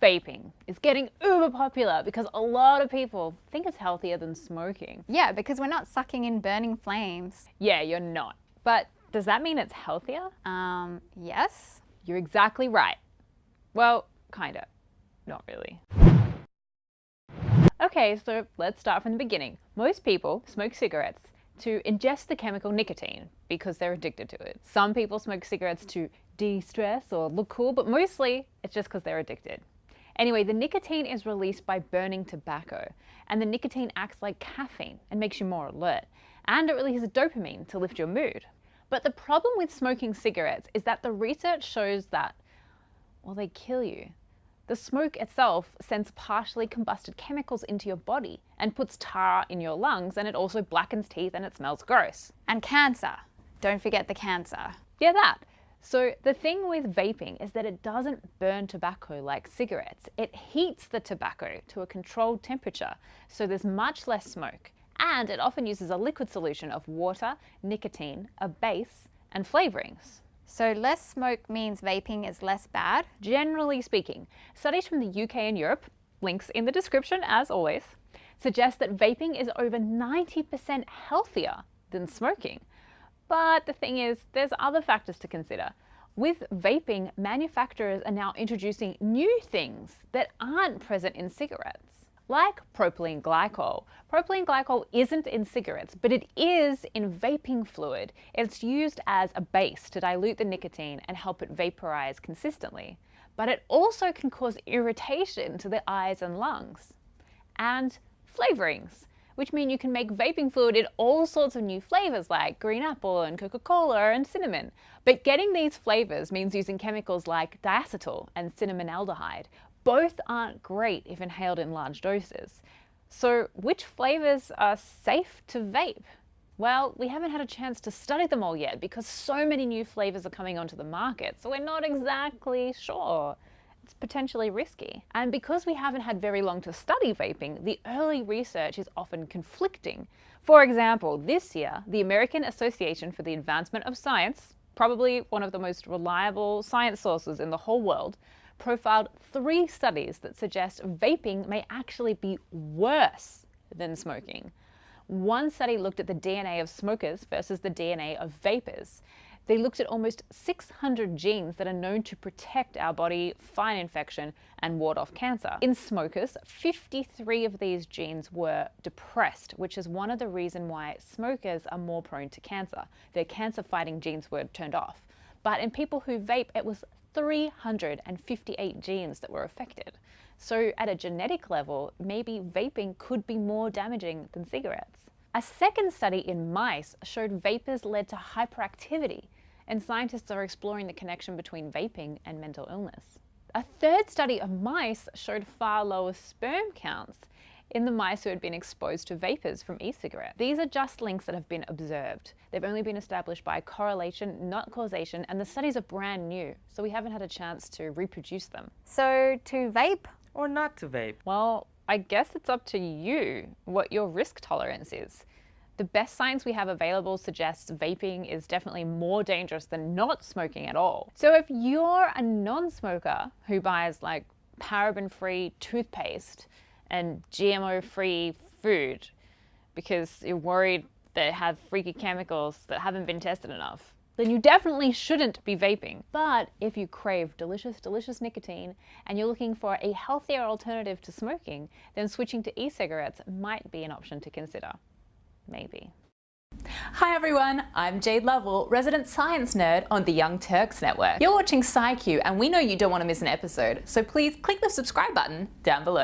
Vaping is getting uber popular because a lot of people think it's healthier than smoking. Yeah, because we're not sucking in burning flames. Yeah, you're not. But does that mean it's healthier? Yes. You're exactly right. Well, kinda. Not really. Okay, so let's start from the beginning. Most people smoke cigarettes to ingest the chemical nicotine because they're addicted to it. Some people smoke cigarettes to de-stress or look cool, but mostly it's just because they're addicted. Anyway, the nicotine is released by burning tobacco, and the nicotine acts like caffeine and makes you more alert, and it releases dopamine to lift your mood. But the problem with smoking cigarettes is that the research shows that, well, they kill you. The smoke itself sends partially combusted chemicals into your body and puts tar in your lungs, and it also blackens teeth and it smells gross. And cancer. Don't forget the cancer. Yeah, that. So the thing with vaping is that it doesn't burn tobacco like cigarettes. It heats the tobacco to a controlled temperature, so there's much less smoke. And it often uses a liquid solution of water, nicotine, a base, and flavorings. So less smoke means vaping is less bad? Generally speaking, studies from the UK and Europe, links in the description as always, suggest that vaping is over 90% healthier than smoking. But the thing is, there's other factors to consider. With vaping, manufacturers are now introducing new things that aren't present in cigarettes, like propylene glycol. Propylene glycol isn't in cigarettes, but it is in vaping fluid. It's used as a base to dilute the nicotine and help it vaporize consistently. But it also can cause irritation to the eyes and lungs. And flavorings, which mean you can make vaping fluid in all sorts of new flavors like green apple and Coca-Cola and cinnamon. But getting these flavors means using chemicals like diacetyl and cinnamonaldehyde. Both aren't great if inhaled in large doses. So which flavors are safe to vape? Well, we haven't had a chance to study them all yet because so many new flavors are coming onto the market, so we're not exactly sure. It's potentially risky. And because we haven't had very long to study vaping, the early research is often conflicting. For example, this year, the American Association for the Advancement of Science, probably one of the most reliable science sources in the whole world, profiled 3 studies that suggest vaping may actually be worse than smoking. One study looked at the DNA of smokers versus the DNA of vapers. They looked at almost 600 genes that are known to protect our body, fight infection, and ward off cancer. In smokers, 53 of these genes were depressed, which is one of the reasons why smokers are more prone to cancer. Their cancer-fighting genes were turned off. But in people who vape, it was 358 genes that were affected. So at a genetic level, maybe vaping could be more damaging than cigarettes. A second study in mice showed vapors led to hyperactivity, and scientists are exploring the connection between vaping and mental illness. A third study of mice showed far lower sperm counts in the mice who had been exposed to vapors from e-cigarettes. These are just links that have been observed. They've only been established by correlation, not causation, and the studies are brand new, so we haven't had a chance to reproduce them. So to vape or not to vape? Well, I guess it's up to you what your risk tolerance is. The best science we have available suggests vaping is definitely more dangerous than not smoking at all. So if you're a non-smoker who buys like paraben-free toothpaste and GMO-free food because you're worried they have freaky chemicals that haven't been tested enough, then you definitely shouldn't be vaping. But if you crave delicious, delicious nicotine and you're looking for a healthier alternative to smoking, then switching to e-cigarettes might be an option to consider. Maybe. Hi everyone, I'm Jade Lovell, resident science nerd on the Young Turks Network. You're watching SciQ and we know you don't want to miss an episode, so please click the subscribe button down below.